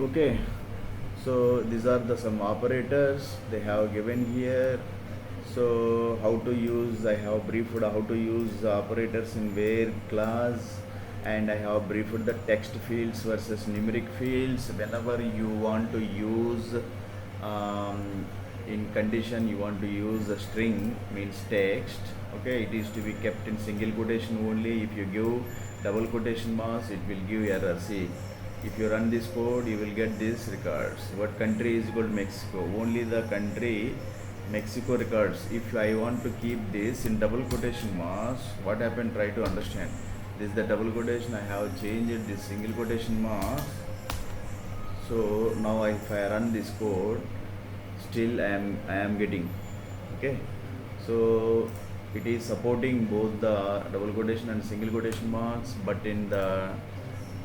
Okay, so these are the some operators they have given here. So how to use, I have briefed how to use the operators in where class, and I have briefed the text fields versus numeric fields. Whenever you want to use um, in condition you want to use a string means text, okay, it is to be kept in single quotation only. If you give double quotation marks it will give error. See, if you run this code you will get this records. What country is equal to Mexico? Only the country Mexico records. If I want to keep this in double quotation marks, what happened? Try to understand. This is the double quotation. I have changed this single quotation marks. So now if I run this code, still I am getting. Okay. So it is supporting both the double quotation and single quotation marks, but in the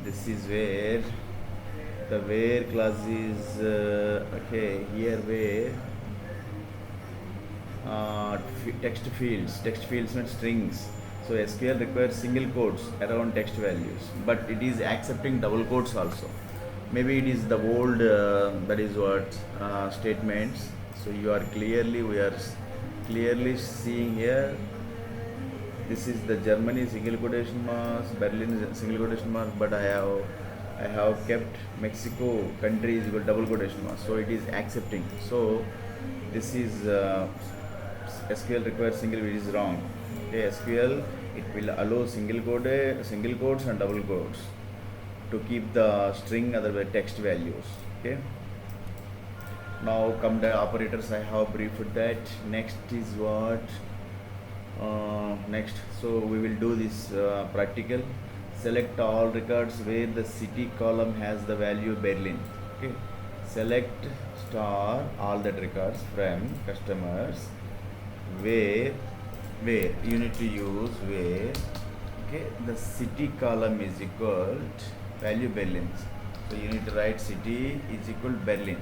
this is where the where clause is okay, here where text fields means strings. So SQL requires single quotes around text values, but it is accepting double quotes also. Maybe it is the old that is what statements. So you are clearly, we are clearly seeing here. This is the Germany single quotation marks, Berlin is single quotation marks, but I have kept Mexico country is equal double quotation marks. So it is accepting. So this is SQL requires single, which is wrong. Okay, SQL it will allow single quotes and double quotes to keep the string, otherwise text values. Okay. Now come the operators. I have briefed that. Next is what? Next. So we will do this practical. Select all records where the city column has the value Berlin. Okay. Select star all that records from customers where you need to use where, okay, the city column is equal to value Berlin. So you need to write city is equal to Berlin.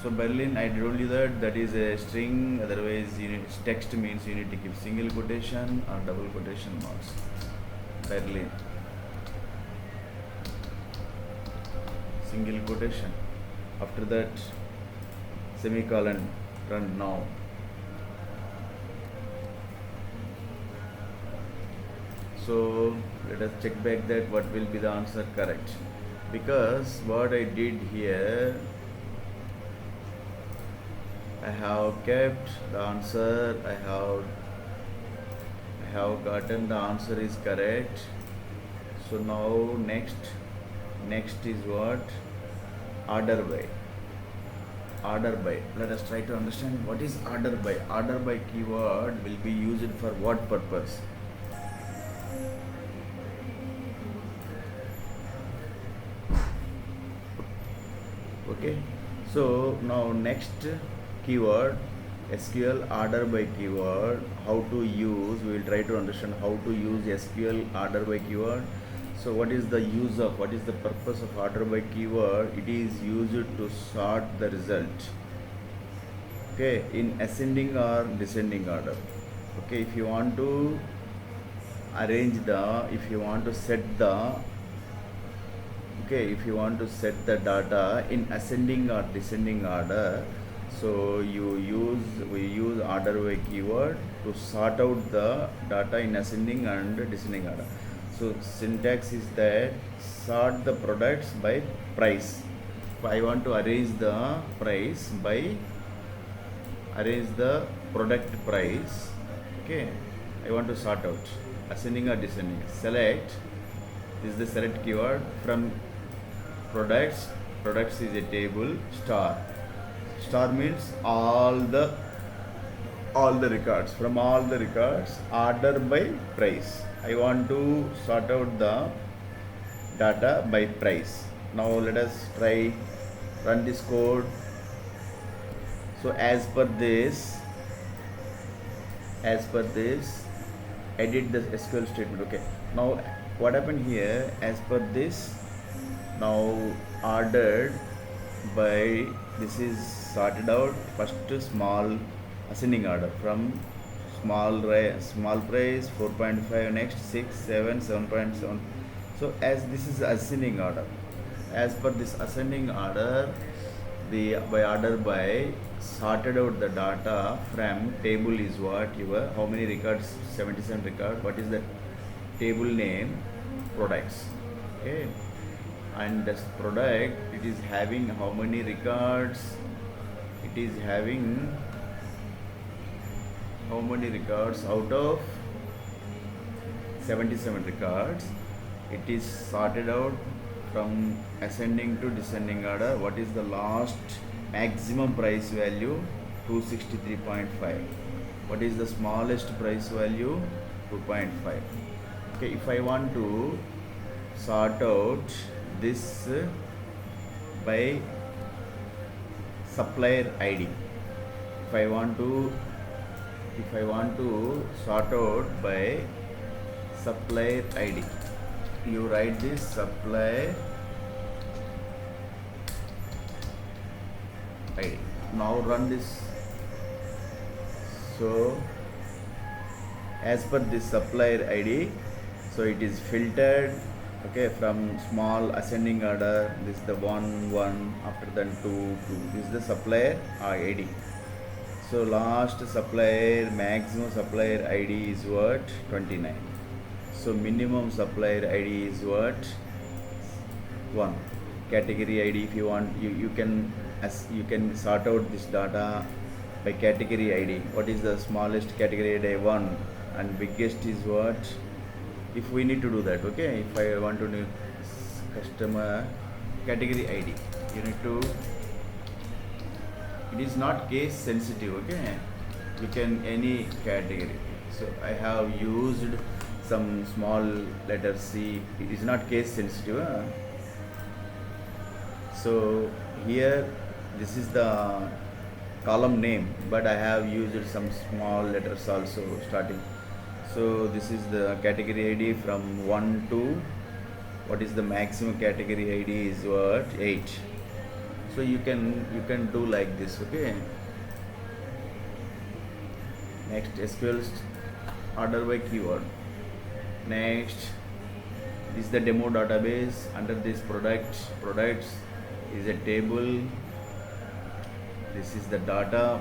So Berlin, I told you that is a string, otherwise you need, text means you need to keep single quotation or double quotation marks. Berlin, single quotation, after that semicolon, run now. So let us check back that what will be the answer correct, because what I did here, I have kept the answer, I have gotten the answer is correct. So now next is what? Order by. Let us try to understand what is order by. Order by keyword will be used for what purpose? Okay, so now next keyword, SQL order by keyword, how to use, we will try to understand how to use SQL order by keyword. So what is the use of, what is the purpose of order by keyword? It is used to sort the result, okay, in ascending or descending order. Okay, if you want to arrange the, if you want to set the, okay, if you want to set the data in ascending or descending order, so we use order by keyword to sort out the data in ascending and descending order. So syntax is that sort the products by price. I want to arrange the price by, arrange the product price. Okay, I want to sort out ascending or descending. Select, this is the select keyword from products. Products is a table. Star means all the records. From all the records, order by price. I want to sort out the data by price. Now let us try run this code. So as per this, edit the SQL statement. Okay, now what happened here, as per this, now ordered by, this is sorted out first small ascending order from small price 4.5, next 6, 7, 7.7. So as this is ascending order, as per this ascending order, the by order by sorted out the data from table is what your how many records, 77 record, what is the table name, products. Okay, and this product, it is having how many records, it is having how many records out of 77 records. It is sorted out from ascending to descending order. What is the last maximum price value? 263.5. What is the smallest price value? 2.5. Okay, if I want to sort out this by supplier ID, if I want to sort out by supplier ID, you write this supplier ID. Now run this. So as per this supplier ID, so it is filtered, okay, from small ascending order. This is the 1 1, after that 2 2. This is the supplier ID. So last supplier, maximum supplier ID is what? 29. So minimum supplier ID is what? 1. Category ID, if you want, you can sort out this data by category ID. What is the smallest category ID? 1, and biggest is what? If we need to do that, okay, if I want to know customer category ID, you need to, it is not case sensitive, okay, you can any category. So I have used some small letter C, it is not case sensitive, huh? So here this is the column name, but I have used some small letters also starting. So this is the category ID from 1 to, what is the maximum category ID is what? 8. So you can do like this, okay. Next, SQL order by keyword. Next, this is the demo database. Under this products is a table. This is the data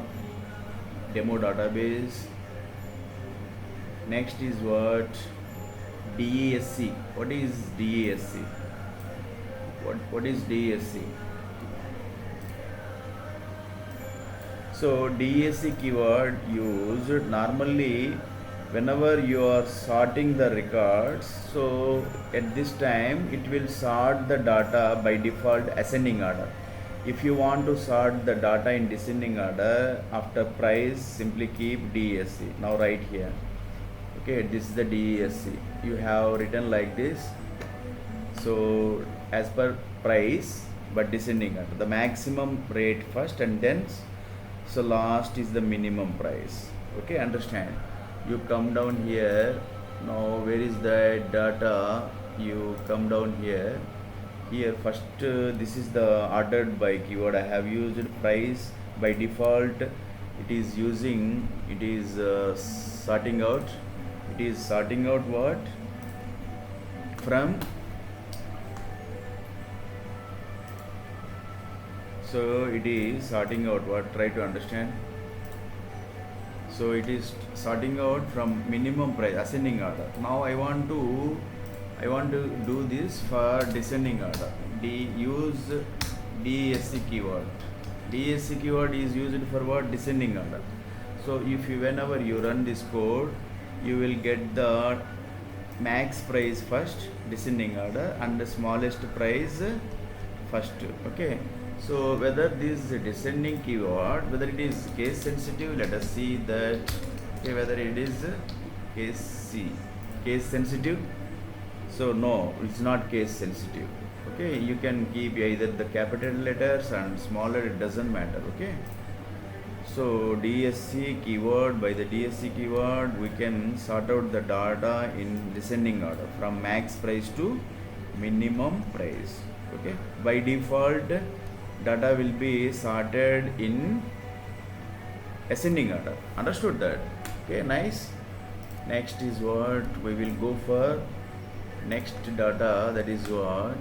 demo database. Next is what? DESC. What is DESC? What is DESC? So DESC keyword used normally whenever you are sorting the records. So at this time it will sort the data by default ascending order. If you want to sort the data in descending order, after price simply keep DESC. Now write here. Okay, this is the DESC. You have written like this. So as per price but descending order, the maximum rate first and then so last is the minimum price. Okay, understand? You come down here. Now where is the data? You come down here. Here first this is the ordered by keyword. I have used price by default. It is using, it is sorting out. It is sorting out what? From, so it is sorting out what? Try to understand. So it is sorting out from minimum price, ascending order. Now I want to do this for descending order. Use DESC keyword. DESC keyword is used for what? Descending order. So if you, whenever you run this code, you will get the max price first, descending order, and the smallest price first. Okay. So whether this descending keyword, whether it is case sensitive, let us see that. Okay, whether it is case sensitive. So no, it's not case sensitive. Okay, you can keep either the capital letters and smaller, it doesn't matter. Okay. So DESC keyword, by the DESC keyword we can sort out the data in descending order from max price to minimum price. Okay, by default data will be sorted in ascending order. Understood that? Okay, nice. Next is what we will go for. Next data, that is what?